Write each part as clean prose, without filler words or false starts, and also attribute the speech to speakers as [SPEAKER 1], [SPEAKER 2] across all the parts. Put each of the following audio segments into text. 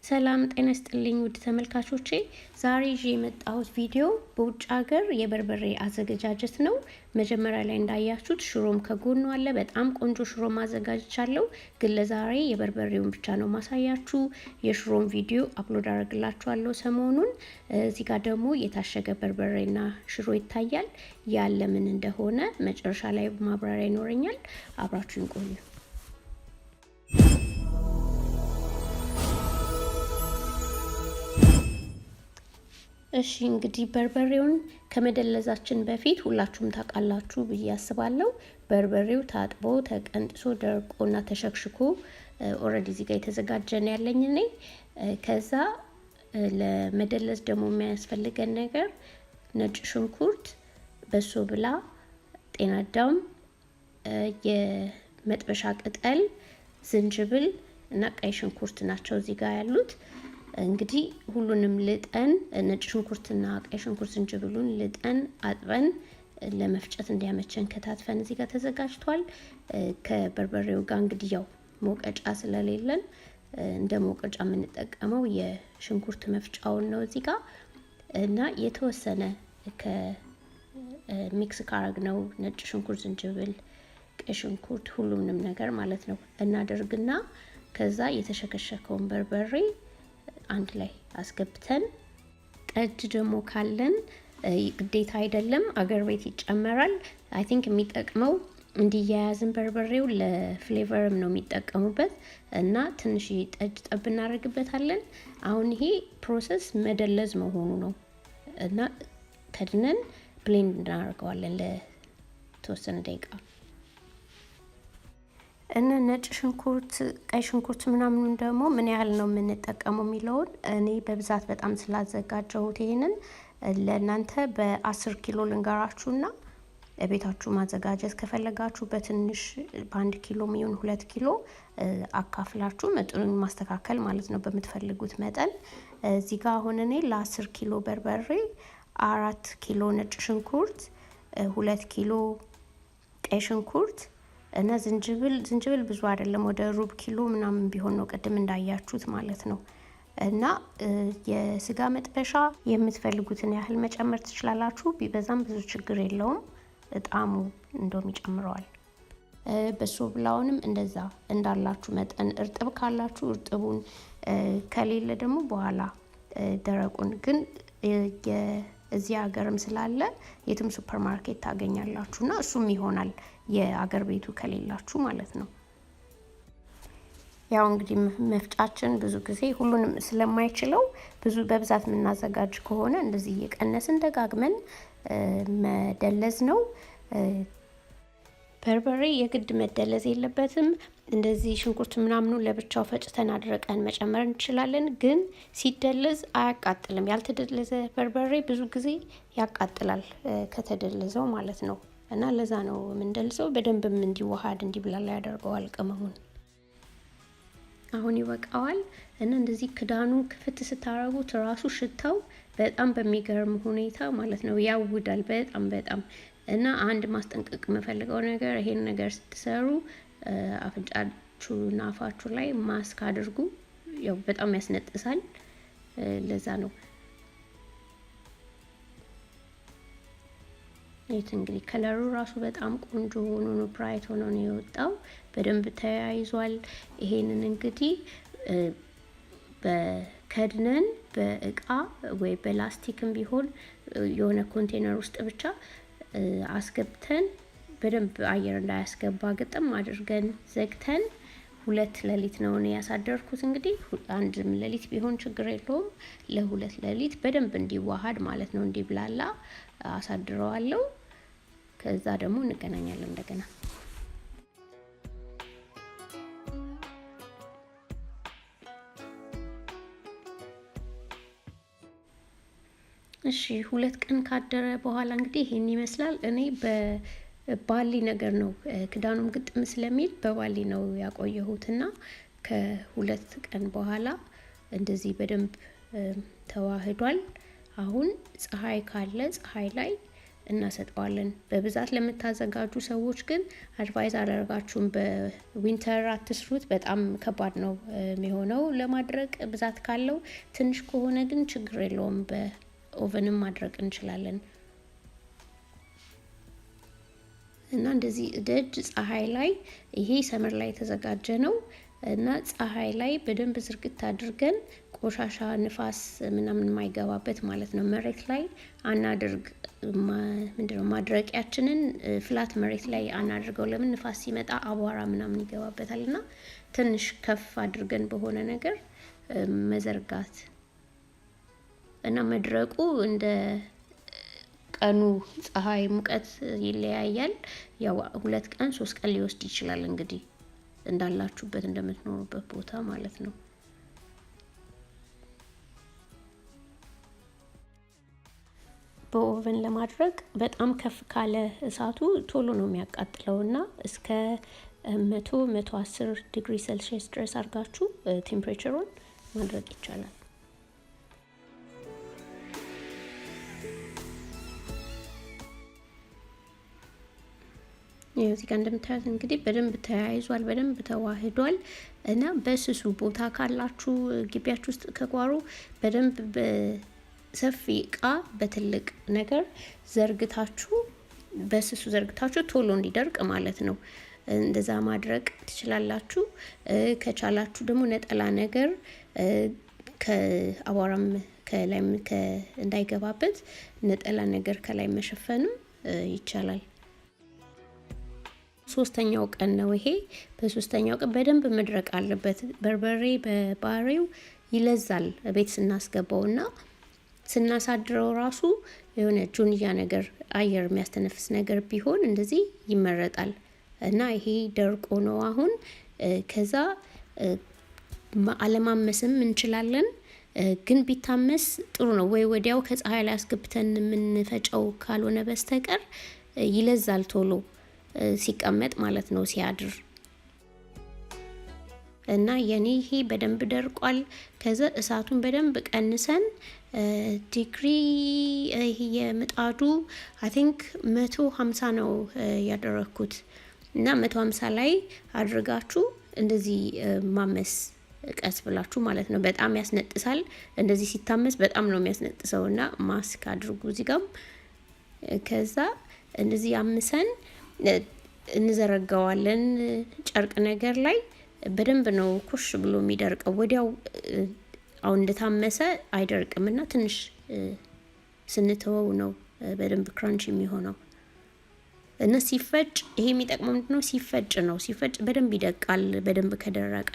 [SPEAKER 1] ሰላም ጤና ይስጥልኝ ውድ ተመልካቾቼ ዛሬ ይዤ የመጣሁት ቪዲዮ በውጭ ሀገር የበርበሬ አዘገጃጀት ነው። መጀመሪያ ላይ እንዳያችሁት ሽሮም ከጎኑ አለ። በጣም ቆንጆ ሽሮ ማዘጋጅቻለሁ። ግን ለዛሬ የበርበሬውን ብቻ ነው ማሳያችሁ። የሽሮም ቪዲዮ አፕሎድ አደርግላችኋለሁ ሰሞኑን። እዚህ ጋር ደግሞ የታሸገ በርበሬና ሽሮ ይታያል። ያለ ምን እንደሆነ መጨረሻ ላይ ማብራሪያ ይኖረኛል። አብራችሁን ቆዩ። እሺ እንግዲህ በርበሬውን ከመደለዛችን በፊት ሁላችሁም ታውቃላችሁ ብዬ አስባለሁ። በርበሬው ታጥቦ ተቀንጥሶ ደርቆና ተሸክሽኮ ኦሬዲ እዚህ ጋር የተዘጋጀ ነው ያለኝ እኔ። ከዛ ለመደለዝ ደግሞ የሚያስፈልገን ነገር ነጭ ሽንኩርት፣ በሶ ብላ፣ ጤና አዳም፣ የመጥበሻ ቅጠል፣ ዝንጅብል እና ቀይ ሽንኩርት ናቸው እዚህ ጋር ያሉት። እንግዲህ ሁሉንም ልጠን ነጭ ሽንኩርትና ቀይ ሽንኩርት ዝንጅብሉን ልጠን አጥበን ለመፍጨት እንዲያመቸን ከታትፈን እዚህ ጋር ተዘጋጅቷል። ከበርበሬው ጋር እንግዲህ ያው ሞቀጫ ስለሌለን እንደ ሞቀጫ የምንጠቀመው የሽንኩርት መፍጫውን ነው እዚህ ጋር እና የተወሰነ ከሚክስ ካረግ ነው ነጭ ሽንኩርት፣ ዝንጅብል፣ ቀይ ሽንኩርት ሁሉንም ነገር ማለት ነው እናደርግና ከዛ የተሸከሸከውን በርበሬ አንድ ላይ አስገብተን ጠጅ ደግሞ ካለን ግዴታ አይደለም አገር ቤት ይጨመራል። አይ ቲንክ የሚጠቅመው እንዲያያዝን በርበሬው ለፍሌቨርም ነው የሚጠቀሙበት እና ትንሽ ጠጅ ጠብ እናደርግበታለን። አሁን ይሄ ፕሮሰስ መደለዝ መሆኑ ነው እና ከድነን ብሌንድ እናደርገዋለን ለተወሰነ ደቂቃ። እና ነጭ ሽንኩርት፣ ቀይ ሽንኩርት ምናምን ደግሞ ምን ያህል ነው የምንጠቀመው የሚለውን እኔ በብዛት በጣም ስላዘጋጀሁት ይሄንን ለእናንተ በ10 ኪሎ ልንገራችሁና ቤታችሁ ማዘጋጀት ከፈለጋችሁ በትንሽ በ1 ኪሎ ሚሆን 2 ኪሎ አካፍላችሁ መጠኑን ማስተካከል ማለት ነው በምትፈልጉት መጠን። እዚህ ጋር አሁን እኔ ለ10 ኪሎ በርበሬ 4 ኪሎ ነጭ ሽንኩርት፣ 2 ኪሎ ቀይ ሽንኩርት እና ዝንጅብል ብዙ አይደለም ወደ ሩብ ኪሎ ምናምን ቢሆን ነው ቅድም እንዳያችሁት ማለት ነው። እና የስጋ መጥበሻ የምትፈልጉትን ያህል መጨመር ትችላላችሁ። ቢበዛም ብዙ ችግር የለውም፣ ጣዕሙ እንደውም ይጨምረዋል። በሶ ብላውንም እንደዛ እንዳላችሁ መጠን እርጥብ ካላችሁ እርጥቡን፣ ከሌለ ደግሞ በኋላ ደረቁን። ግን እዚህ ሀገርም ስላለ የትም ሱፐር ማርኬት ታገኛላችሁና እሱም ይሆናል የአገር ቤቱ ከሌላችሁ ማለት ነው። ያው እንግዲህ መፍጫችን ብዙ ጊዜ ሁሉንም ስለማይችለው በብዛት የምናዘጋጅ ከሆነ እንደዚህ እየቀነስን ደጋግመን መደለዝ ነው። በርበሬ የግድ መደለዝ የለበትም። እንደዚህ ሽንኩርት ምናምኑ ለብቻው ፈጭተን አድርቀን መጨመር እንችላለን። ግን ሲደለዝ አያቃጥልም። ያልተደለዘ በርበሬ ብዙ ጊዜ ያቃጥላል ከተደለዘው ማለት ነው። እና ለዛ ነው የምንደልዘው። በደንብም እንዲዋሃድ እንዲብላላ ያደርገዋል ቅመሙን። አሁን ይበቃዋል። እና እንደዚህ ክዳኑን ክፍት ስታረጉት ራሱ ሽታው በጣም በሚገርም ሁኔታ ማለት ነው ያውዳል በጣም። እና አንድ ማስጠንቀቅ የምፈልገው ነገር ይሄን ነገር ስትሰሩ አፍንጫችሁና አፋችሁ ላይ ማስክ አድርጉ። ያው በጣም ያስነጥሳል። ለዛ ነው። ይሄት እንግዲህ ከለሩ ራሱ በጣም ቆንጆ ሆኖ ነው ብራይት ሆኖ ነው የወጣው። በደንብ ተያይዟል። ይሄንን እንግዲህ በከድነን በእቃ ወይ በላስቲክም ቢሆን የሆነ ኮንቴነር ውስጥ ብቻ አስገብተን በደንብ አየር እንዳያስገባ ግጥም አድርገን ዘግተን 2 ሌሊት ነው እኔ ያሳደርኩት። እንግዲህ 1 ሌሊት ቢሆን ችግር የለውም። ለ2 ሌሊት በደንብ እንዲዋሃድ ማለት ነው እንዲብላላ አሳድረዋለሁ። ከዛ ደግሞ እንገናኛለን እንደገና። እሺ 2 ቀን ካደረ በኋላ እንግዲህ ይሄን ይመስላል። እኔ በባሊ ነገር ነው ክዳኑም ግጥም ስለሚል በባሊ ነው ያቆየሁትና ከ2 ቀን በኋላ እንደዚህ በደንብ ተዋህዷል። አሁን ፀሐይ ካለ ፀሐይ ላይ እናሰጠዋለን። በብዛት ለምታዘጋጁ ሰዎች ግን አድቫይዝ አላደርጋችሁም፣ በዊንተር አትስሩት። በጣም ከባድ ነው የሚሆነው ለማድረቅ ብዛት ካለው። ትንሽ ከሆነ ግን ችግር የለውም፣ በኦቨንም ማድረቅ እንችላለን። እና እንደዚህ ደጅ ፀሐይ ላይ ይሄ ሰመር ላይ የተዘጋጀ ነው እና ፀሐይ ላይ በደንብ ዝርግት አድርገን ቆሻሻ ንፋስ ምናምን የማይገባበት ማለት ነው። መሬት ላይ አናድርግ። ምንድነው ማድረቂያችንን ፍላት መሬት ላይ አናድርገው። ለምን ንፋስ ሲመጣ አቧራ ምናምን ይገባበታል። እና ትንሽ ከፍ አድርገን በሆነ ነገር መዘርጋት እና መድረቁ እንደ ቀኑ ፀሐይ ሙቀት ይለያያል። ያው 2 ቀን 3 ቀን ሊወስድ ይችላል እንግዲህ እንዳላችሁበት እንደምትኖሩበት ቦታ ማለት ነው። በኦቨን ለማድረግ በጣም ከፍ ካለ እሳቱ ቶሎ ነው የሚያቃጥለውና እስከ 110 ዲግሪ ሴልሺየስ ድረስ አድርጋችሁ ቴምፕሬቸሩን ማድረግ ይቻላል። እዚህ ጋር እንደምታዩት እንግዲህ በደንብ ተያይዟል፣ በደንብ ተዋህዷል እና በስሱ ቦታ ካላችሁ ግቢያችሁ ውስጥ ከጓሮ በደንብ በሰፊ እቃ በትልቅ ነገር ዘርግታችሁ በስሱ ዘርግታችሁ ቶሎ እንዲደርቅ ማለት ነው። እንደዛ ማድረግ ትችላላችሁ። ከቻላችሁ ደግሞ ነጠላ ነገር ከአቧራም ከላይ እንዳይገባበት ነጠላ ነገር ከላይ መሸፈንም ይቻላል። 3ኛው ቀን ነው ይሄ። በ3ኛው ቀን በደንብ መድረቅ አለበት። በርበሬ በባህሪው ይለዛል ቤት ስናስገባውና ስናሳድረው ራሱ የሆነ ጆንያ ነገር አየር የሚያስተነፍስ ነገር ቢሆን እንደዚህ ይመረጣል። እና ይሄ ደርቆ ነው አሁን። ከዛ አለማመስም እንችላለን፣ ግን ቢታመስ ጥሩ ነው። ወይ ወዲያው ከፀሐይ ላይ አስገብተን የምንፈጨው ካልሆነ በስተቀር ይለዛል ቶሎ ሲቀመጥ ማለት ነው ሲያድር። እና የኔ ይሄ በደንብ ደርቋል። ከዛ እሳቱን በደንብ ቀንሰን ዲግሪ ይሄ የምጣዱ አይ ቲንክ 150 ነው ያደረኩት እና 150 ላይ አድርጋችሁ እንደዚህ ማመስ ቀስ ብላችሁ ማለት ነው። በጣም ያስነጥሳል እንደዚህ ሲታመስ በጣም ነው የሚያስነጥሰው እና ማስክ አድርጉ እዚህ ጋር። ከዛ እንደዚህ አምሰን እንዘረጋዋለን ጨርቅ ነገር ላይ። በደንብ ነው ኩሽ ብሎ የሚደርቀው። ወዲያው አሁን እንደታመሰ አይደርቅም እና ትንሽ ስንተወው ነው በደንብ ክራንች የሚሆነው። እና ሲፈጭ ይሄ የሚጠቅመው ምንድነው? ሲፈጭ ነው። ሲፈጭ በደንብ ይደቃል በደንብ ከደረቀ።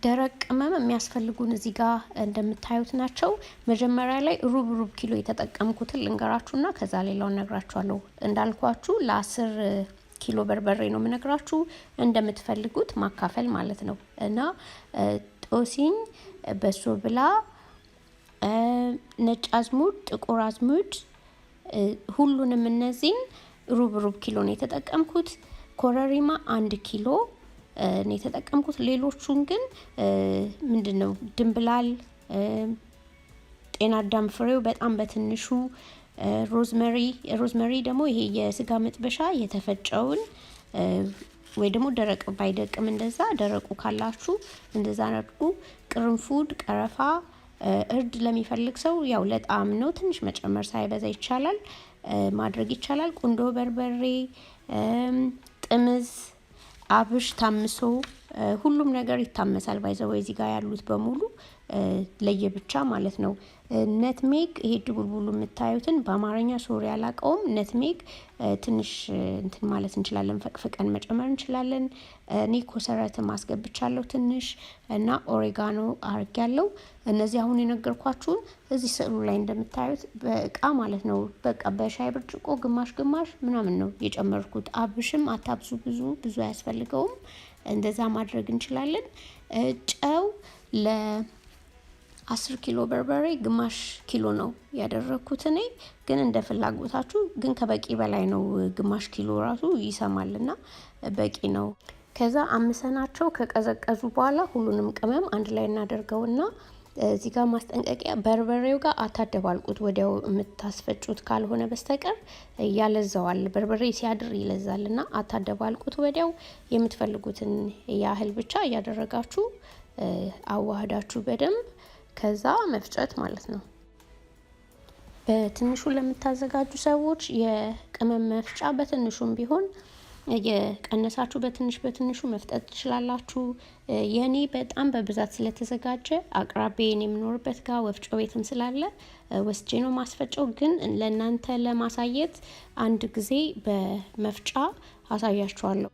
[SPEAKER 1] ደረቅ ቅመም የሚያስፈልጉን እዚህ ጋር እንደምታዩት ናቸው። መጀመሪያ ላይ ሩብ ኪሎ የተጠቀምኩትን ልንገራችሁና ከዛ ሌላውን ነግራችኋለሁ። እንዳልኳችሁ ለ10 ኪሎ በርበሬ ነው የምነግራችሁ፣ እንደምትፈልጉት ማካፈል ማለት ነው። እና ጦሲኝ፣ በሶ ብላ፣ ነጭ አዝሙድ፣ ጥቁር አዝሙድ ሁሉንም እነዚህን ሩብ ኪሎ ነው የተጠቀምኩት። ኮረሪማ 1 ኪሎ ነው የተጠቀምኩት። ሌሎቹን ግን ምንድነው ድንብላል፣ ጤና አዳም ፍሬው በጣም በትንሹ፣ ሮዝመሪ ደግሞ ይሄ የስጋ መጥበሻ የተፈጨውን ወይ ደግሞ ደረቅ ባይደቅም እንደዛ ደረቁ ካላችሁ እንደዛ አድርጉ። ቅርንፉድ፣ ቀረፋ፣ እርድ ለሚፈልግ ሰው ያው ለጣዕም ነው ትንሽ መጨመር ሳይበዛ ይቻላል ማድረግ ይቻላል። ቁንዶ በርበሬ፣ ጥምዝ፣ አብሽ ታምሶ ሁሉም ነገር ይታመሳል። ባይዘው እዚህ ጋር ያሉት በሙሉ ለየብቻ ማለት ነው። ነትሜግ ይሄ ድቡልቡሉ የምታዩትን በአማርኛ ሶሪ አላውቀውም። ነትሜግ ትንሽ እንትን ማለት እንችላለን፣ ፈቅፍቀን መጨመር እንችላለን። እኔ ኮሰረት ማስገብቻለሁ ትንሽ እና ኦሬጋኖ አርጌያለሁ። እነዚህ አሁን የነገርኳችሁን እዚህ ስዕሉ ላይ እንደምታዩት በእቃ ማለት ነው። በቃ በሻይ ብርጭቆ ግማሽ ምናምን ነው የጨመርኩት። አብሽም አታብዙ፣ ብዙ አያስፈልገውም። እንደዛ ማድረግ እንችላለን። ጨው ለ10 ኪሎ በርበሬ ግማሽ ኪሎ ነው ያደረኩት እኔ። ግን እንደ ፍላጎታችሁ፣ ግን ከበቂ በላይ ነው። ግማሽ ኪሎ ራሱ ይሰማልና በቂ ነው። ከዛ አምሰናቸው ከቀዘቀዙ በኋላ ሁሉንም ቅመም አንድ ላይ እናደርገውና እዚህ ጋር ማስጠንቀቂያ፣ በርበሬው ጋር አታደባልቁት ወዲያው የምታስፈጩት ካልሆነ በስተቀር ያለዛዋል። በርበሬ ሲያድር ይለዛል እና አታደባልቁት ወዲያው። የምትፈልጉትን ያህል ብቻ እያደረጋችሁ አዋህዳችሁ በደንብ ከዛ መፍጨት ማለት ነው። በትንሹ ለምታዘጋጁ ሰዎች የቅመም መፍጫ በትንሹም ቢሆን የቀነሳችሁ በትንሹ መፍጠት ትችላላችሁ። የኔ በጣም በብዛት ስለተዘጋጀ አቅራቢዬን የምኖርበት ጋር ወፍጮ ቤትም ስላለ ወስጄ ነው ማስፈጨው። ግን ለእናንተ ለማሳየት አንድ ጊዜ በመፍጫ አሳያችኋለሁ።